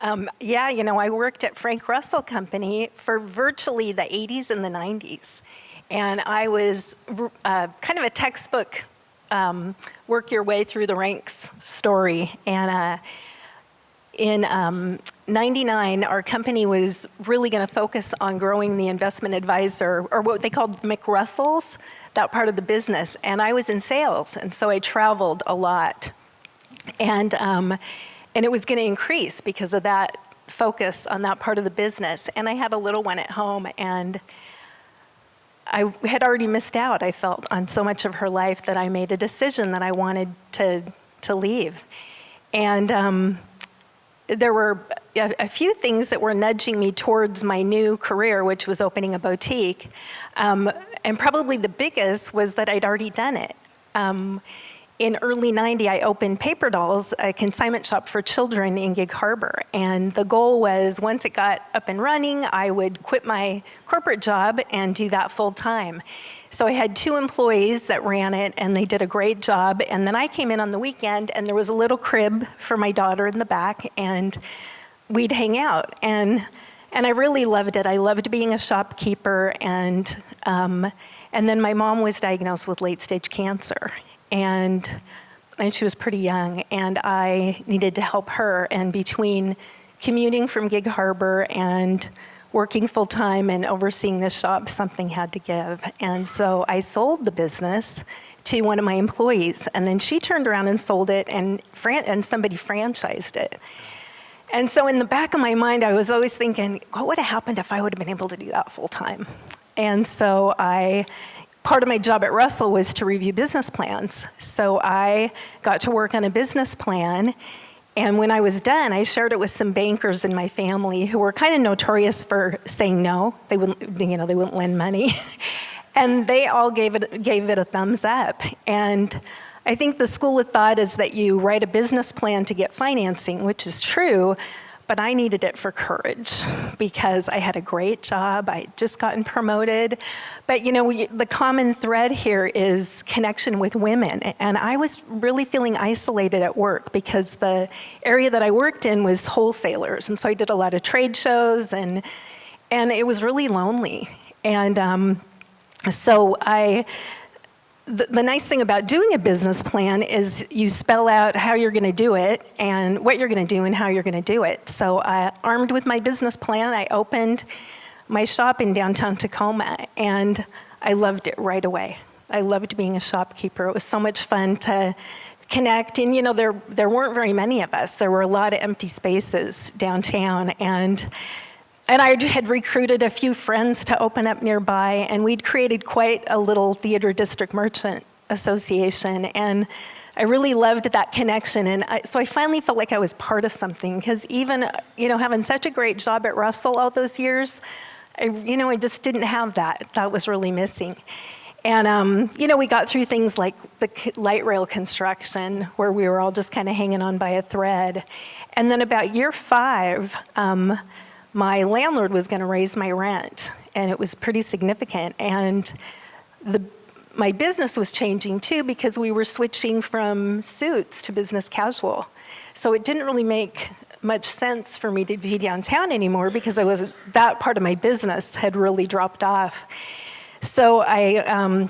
Yeah, I worked at Frank Russell Company for virtually the 80s and the 90s. And I was kind of a textbook work your way through the ranks story. And in '99, our company was really going to focus on growing the investment advisor, or what they called McRussells, that part of the business. And I was in sales, and so I traveled a lot. And it was going to increase because of that focus on that part of the business. And I had a little one at home, and I had already missed out, I felt, on so much of her life that I made a decision that I wanted to leave. And there were a few things that were nudging me towards my new career, which was opening a boutique. And probably the biggest was that I'd already done it. In early '90, I opened Paper Dolls, a consignment shop for children in Gig Harbor. And the goal was, once it got up and running, I would quit my corporate job and do that full time. So I had 2 employees that ran it, and they did a great job. And then I came in on the weekend, and there was a little crib for my daughter in the back, and we'd hang out. And I really loved it. I loved being a shopkeeper. And then my mom was diagnosed with late-stage cancer. And she was pretty young, and I needed to help her. And between commuting from Gig Harbor and working full-time and overseeing this shop, something had to give. And so I sold the business to one of my employees, and then she turned around and sold it, and somebody franchised it. And so in the back of my mind, I was always thinking, what would have happened if I would have been able to do that full-time? And so part of my job at Russell was to review business plans. So I got to work on a business plan, and when I was done, I shared it with some bankers in my family who were kind of notorious for saying no. They wouldn't lend money. And they all gave it a thumbs up. And I think the school of thought is that you write a business plan to get financing, which is true, but I needed it for courage because I had a great job. I had just gotten promoted. But the common thread here is connection with women. And I was really feeling isolated at work because the area that I worked in was wholesalers. And so I did a lot of trade shows, and it was really lonely. And so the nice thing about doing a business plan is you spell out how you're going to do it and what you're going to do and how you're going to do it. So armed with my business plan, I opened my shop in downtown Tacoma, and I loved it right away. I loved being a shopkeeper. It was so much fun to connect. And there weren't very many of us. There were a lot of empty spaces downtown, and I had recruited a few friends to open up nearby, and we'd created quite a little theater district merchant association, and I really loved that connection. And so I finally felt like I was part of something, because even having such a great job at Russell all those years, I just didn't have that. That was really missing. And we got through things like the light rail construction, where we were all just kind of hanging on by a thread. And then about year 5, my landlord was going to raise my rent, and it was pretty significant. And my business was changing too, because we were switching from suits to business casual. So it didn't really make much sense for me to be downtown anymore, because that part of my business had really dropped off. So I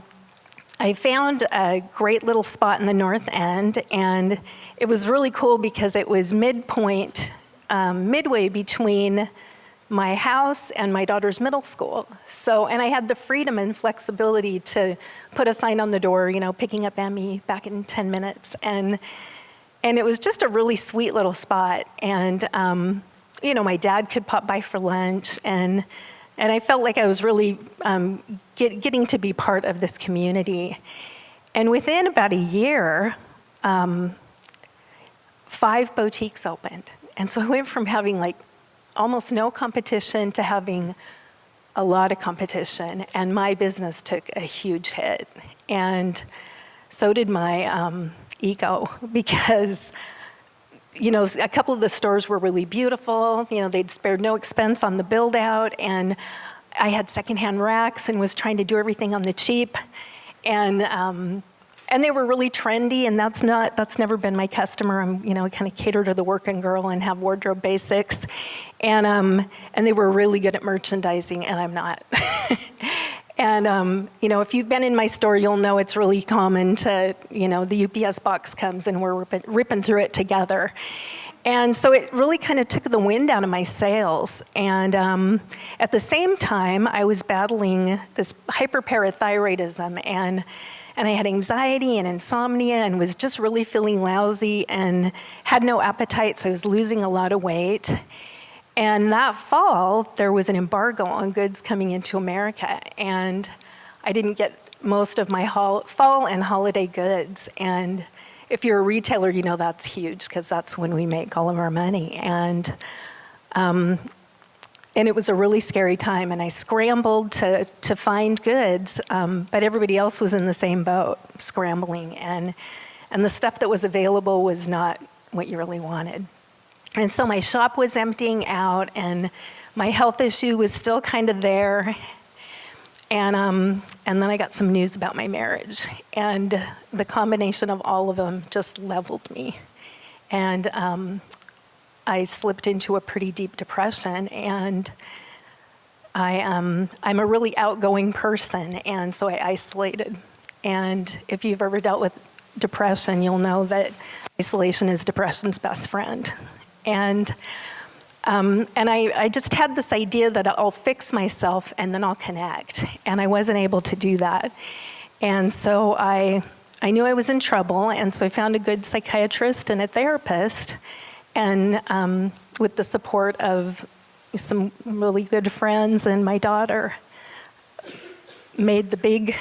found a great little spot in the North End, and it was really cool because it was midway between my house and my daughter's middle school. And I had the freedom and flexibility to put a sign on the door, picking up Emmy back in 10 minutes. And it was just a really sweet little spot. And, my dad could pop by for lunch, and I felt like I was really getting to be part of this community. And within about a year, 5 boutiques opened. And so I went from having almost no competition to having a lot of competition, and my business took a huge hit. And so did my ego, because a couple of the stores were really beautiful. They'd spared no expense on the build out, and I had secondhand racks and was trying to do everything on the cheap. And And they were really trendy, and that's never been my customer. I kind of cater to the working girl and have wardrobe basics. And they were really good at merchandising, and I'm not. And, if you've been in my store, you'll know it's really common to, the UPS box comes and we're ripping through it together. And so it really kind of took the wind out of my sails. And at the same time, I was battling this hyperparathyroidism, and I had anxiety and insomnia and was just really feeling lousy and had no appetite, so I was losing a lot of weight. And that fall, there was an embargo on goods coming into America, and I didn't get most of my fall and holiday goods. And if you're a retailer, you know that's huge because that's when we make all of our money. And it was a really scary time, and I scrambled to find goods, but everybody else was in the same boat, scrambling, and the stuff that was available was not what you really wanted. And so my shop was emptying out, and my health issue was still kind of there. And then I got some news about my marriage, and the combination of all of them just leveled me. And I slipped into a pretty deep depression, and I'm a really outgoing person, and so I isolated. And if you've ever dealt with depression, you'll know that isolation is depression's best friend. And I just had this idea that I'll fix myself and then I'll connect. And I wasn't able to do that. And so I knew I was in trouble, and so I found a good psychiatrist and a therapist, and with the support of some really good friends and my daughter, made the big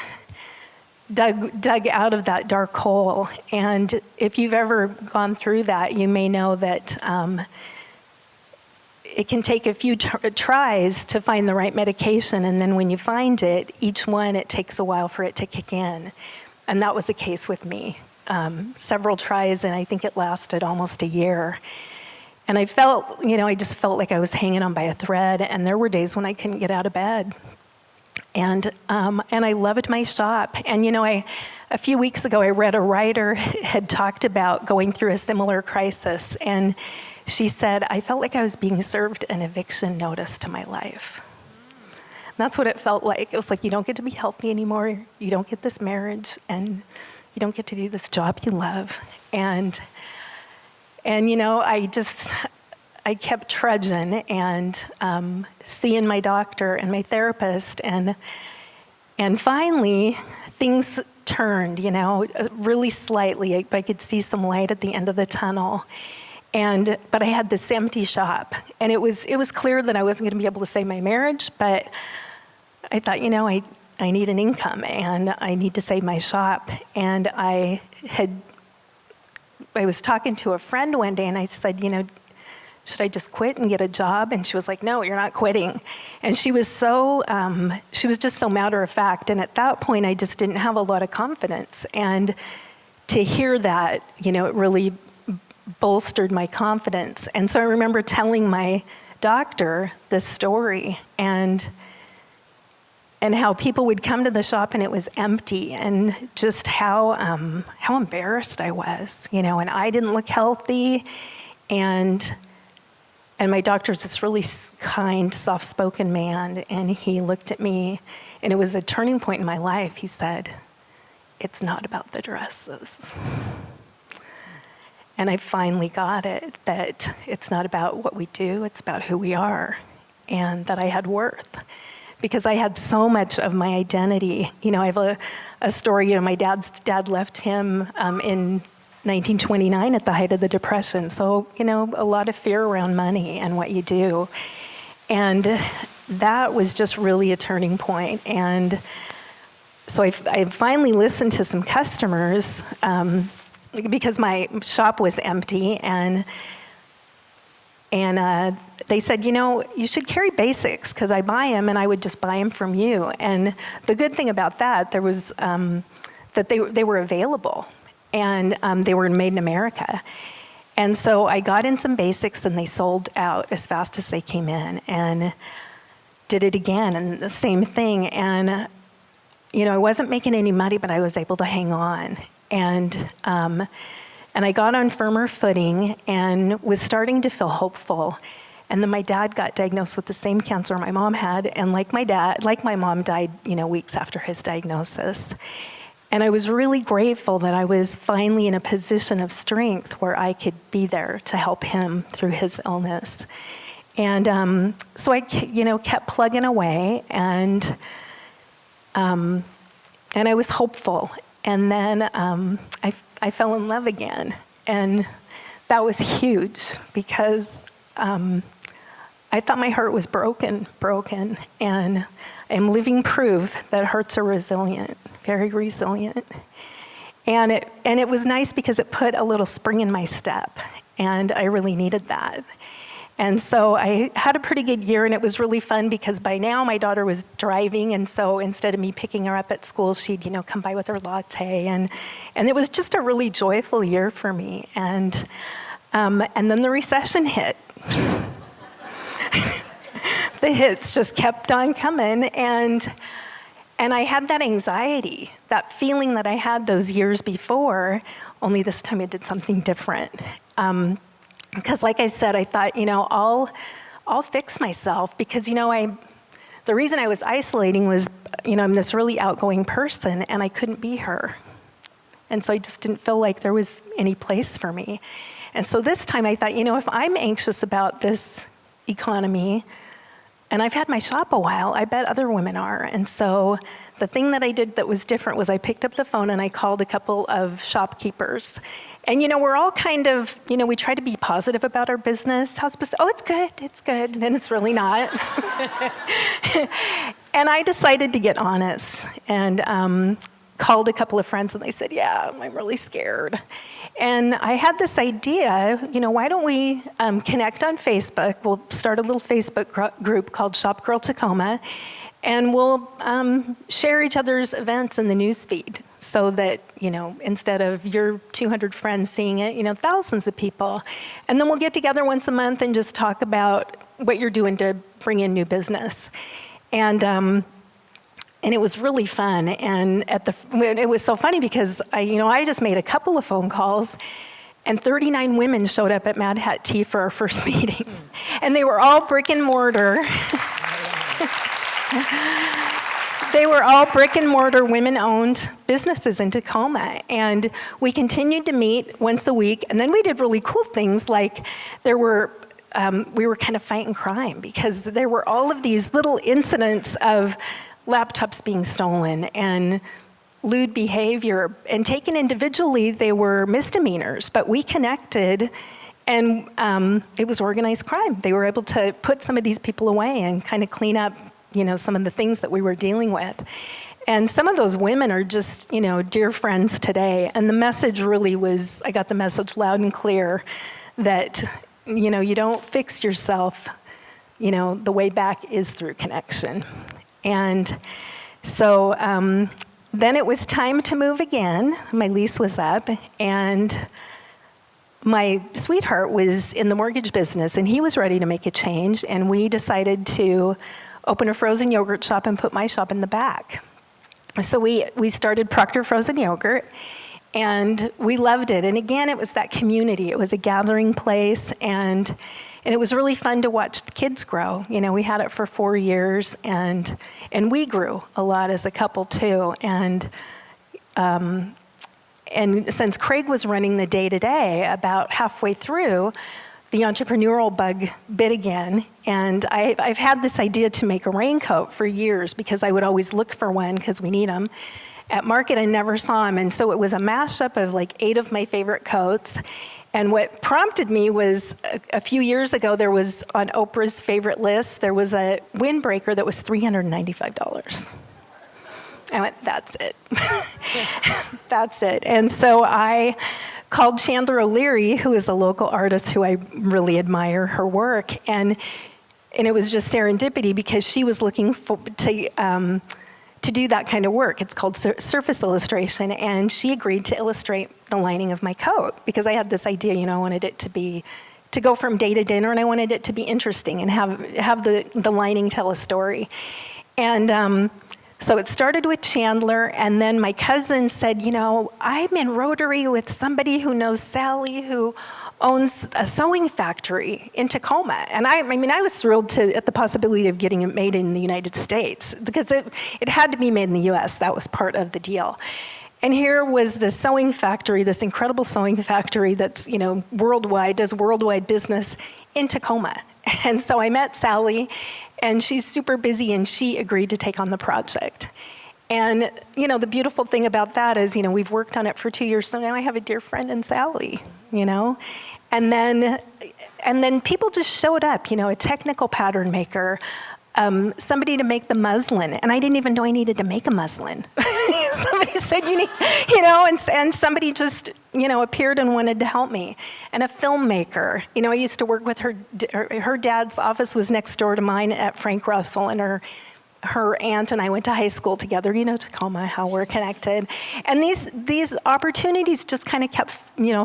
dug out of that dark hole. And if you've ever gone through that, you may know that it can take a few tries to find the right medication, and then when you find it, each one, it takes a while for it to kick in. And that was the case with me. Several tries, and I think it lasted almost a year. And I felt, I just felt like I was hanging on by a thread, and there were days when I couldn't get out of bed. And I loved my shop. And, a few weeks ago, I read a writer had talked about going through a similar crisis, and she said, I felt like I was being served an eviction notice to my life. And that's what it felt like. It was like, you don't get to be healthy anymore, you don't get this marriage, and you don't get to do this job you love. And I kept trudging and seeing my doctor and my therapist, and finally things turned, really slightly. I could see some light at the end of the tunnel. But I had this empty shop, and it was clear that I wasn't going to be able to save my marriage, but I thought, I need an income, and I need to save my shop. And I was talking to a friend one day, and I said, should I just quit and get a job? And she was like, no, you're not quitting. And she was just so matter of fact. And at that point, I just didn't have a lot of confidence. And to hear that, it really bolstered my confidence. And so I remember telling my doctor this story, and how people would come to the shop and it was empty, and just how embarrassed I was, and I didn't look healthy, and my doctor's this really kind, soft-spoken man, and he looked at me, and it was a turning point in my life. He said, it's not about the dresses. And I finally got it, that it's not about what we do, it's about who we are, and that I had worth. Because I had so much of my identity. I have a story, my dad left him in 1929 at the height of the Depression. So, a lot of fear around money and what you do. And that was just really a turning point. And so I finally listened to some customers, because my shop was empty, and they said, you should carry basics, because I buy them, and I would just buy them from you. And the good thing about that, there was that they were available, and they were made in America. And so I got in some basics, and they sold out as fast as they came in, and did it again, and the same thing. And I wasn't making any money, but I was able to hang on. And I got on firmer footing and was starting to feel hopeful. And then my dad got diagnosed with the same cancer my mom had, and like my mom died, weeks after his diagnosis. And I was really grateful that I was finally in a position of strength where I could be there to help him through his illness. And so I, kept plugging away, and I was hopeful. And then I fell in love again, and that was huge because I thought my heart was broken, and I'm living proof that hearts are resilient, very resilient. And it was nice because it put a little spring in my step, and I really needed that. And so I had a pretty good year, and it was really fun because by now my daughter was driving, and so instead of me picking her up at school, she'd, come by with her latte, and it was just a really joyful year for me. And then the recession hit. The hits just kept on coming, and I had that anxiety, that feeling that I had those years before, only this time it did something different. Because like I said, I thought, I'll fix myself because, the reason I was isolating was, I'm this really outgoing person and I couldn't be her. And so I just didn't feel like there was any place for me. And so this time I thought, if I'm anxious about this economy, and I've had my shop a while, I bet other women are. And so the thing that I did that was different was I picked up the phone and I called a couple of shopkeepers. And, we're all kind of, we try to be positive about our business. How's business? Oh, it's good. And it's really not. And I decided to get honest and called a couple of friends and they said, yeah, I'm really scared. And I had this idea, why don't we connect on Facebook? We'll start a little Facebook group called Shop Girl Tacoma, and we'll share each other's events in the news feed so that, instead of your 200 friends seeing it, thousands of people. And then we'll get together once a month and just talk about what you're doing to bring in new business. And it was really fun. And it was so funny because I just made a couple of phone calls, and 39 women showed up at Mad Hat Tea for our first meeting. And they were all brick and mortar. They were all brick and mortar women-owned businesses in Tacoma. And we continued to meet once a week. And then we did really cool things like we were kind of fighting crime because there were all of these little incidents of laptops being stolen and lewd behavior, and taken individually, they were misdemeanors, but we connected, and it was organized crime. They were able to put some of these people away and kind of clean up, some of the things that we were dealing with. And some of those women are just, dear friends today. And the message really was, I got the message loud and clear that, you don't fix yourself, the way back is through connection. And so then it was time to move again. My lease was up, and my sweetheart was in the mortgage business, and he was ready to make a change, and we decided to open a frozen yogurt shop and put my shop in the back. So we started Proctor Frozen Yogurt, and we loved it. And again, it was that community. It was a gathering place, and it was really fun to watch the kids grow. We had it for 4 years, and we grew a lot as a couple too. And since Craig was running the day-to-day, about halfway through, the entrepreneurial bug bit again. And I've had this idea to make a raincoat for years because I would always look for one because we need them. At market, I never saw them. And so it was a mashup of like 8 of my favorite coats. And what prompted me was a few years ago, there was on Oprah's favorite list, there was a windbreaker that was $395. I went, that's it. That's it. And so I called Chandler O'Leary, who is a local artist who I really admire her work. And it was just serendipity because she was looking to do that kind of work. It's called surface illustration, and she agreed to illustrate the lining of my coat because I had this idea, I wanted it to go from day to dinner, and I wanted it to be interesting and have the lining tell a story. And So it started with Chandler, and then my cousin said, I'm in Rotary with somebody who knows Sally, who owns a sewing factory in Tacoma. And I was thrilled at the possibility of getting it made in the United States, because it had to be made in the US. That was part of the deal. And here was this sewing factory, this incredible sewing factory that's, worldwide, does worldwide business in Tacoma. And so I met Sally, and she's super busy, and she agreed to take on the project. And, the beautiful thing about that is, we've worked on it for 2 years, so now I have a dear friend in Sally, And then people just showed up, a technical pattern maker, somebody to make the muslin, and I didn't even know I needed to make a muslin. Somebody said, and somebody just, appeared and wanted to help me. And a filmmaker, I used to work with her dad's office was next door to mine at Frank Russell, and her aunt and I went to high school together, Tacoma, how we're connected. And these opportunities just kind of kept,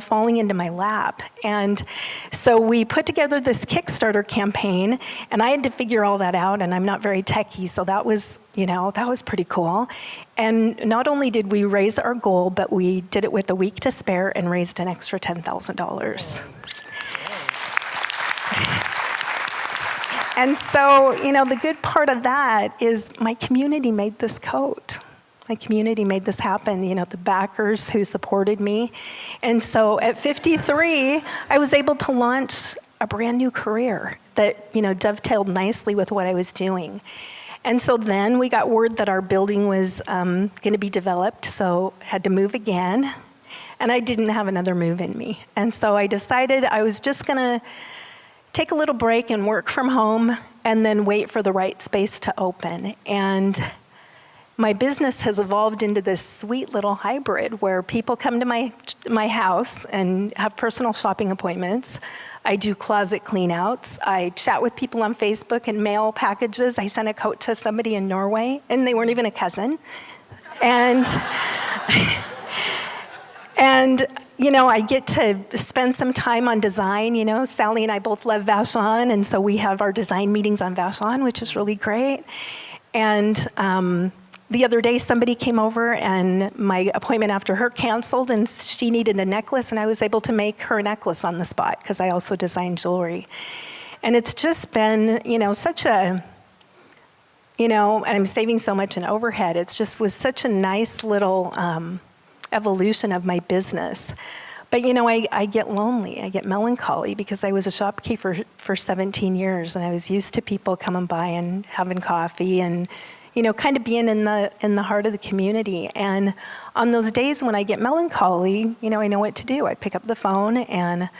falling into my lap. And so we put together this Kickstarter campaign, and I had to figure all that out, and I'm not very techie, so that was pretty cool. And not only did we raise our goal, but we did it with a week to spare and raised an extra $10,000. And so, the good part of that is my community made this coat. My community made this happen, the backers who supported me. And so at 53, I was able to launch a brand new career that, dovetailed nicely with what I was doing. And so then we got word that our building was going to be developed, so had to move again. And I didn't have another move in me. And so I decided I was just going to take a little break and work from home, and then wait for the right space to open. And my business has evolved into this sweet little hybrid where people come to my house and have personal shopping appointments. I do closet cleanouts. I chat with people on Facebook and mail packages. I sent a coat to somebody in Norway, and they weren't even a cousin. And I get to spend some time on design. Sally and I both love Vachon, and so we have our design meetings on Vachon, which is really great. And the other day, somebody came over, and my appointment after her canceled, and she needed a necklace, and I was able to make her a necklace on the spot, because I also design jewelry. And it's just been, such a, and I'm saving so much in overhead. It's just was such a nice little evolution of my business. But, I get lonely, I get melancholy, because I was a shopkeeper for 17 years, and I was used to people coming by and having coffee and, kind of being in the heart of the community. And on those days when I get melancholy, I know what to do. I pick up the phone and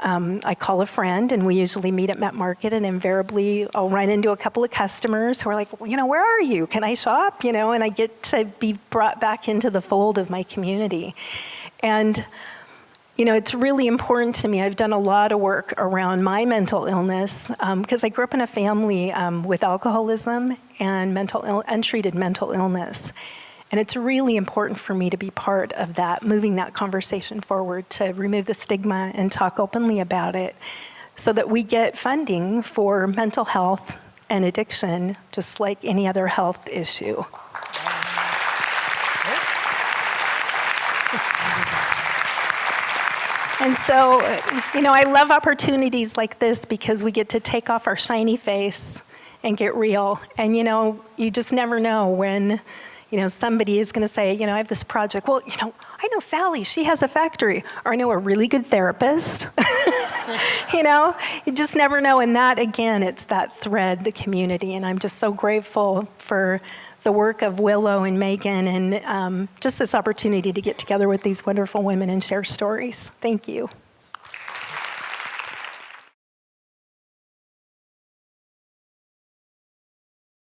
I call a friend, and we usually meet at Met Market, and invariably I'll run into a couple of customers who are like, where are you? Can I shop? And I get to be brought back into the fold of my community. And it's really important to me. I've done a lot of work around my mental illness, because I grew up in a family with alcoholism and untreated mental illness. And it's really important for me to be part of that, moving that conversation forward to remove the stigma and talk openly about it, so that we get funding for mental health and addiction, just like any other health issue. And so, I love opportunities like this, because we get to take off our shiny face and get real. And, you just never know when, somebody is going to say, I have this project. Well, I know Sally, she has a factory. Or I know a really good therapist. You just never know. And that, again, it's that thread, the community. And I'm just so grateful for the work of Willow and Megan, and just this opportunity to get together with these wonderful women and share stories. Thank you.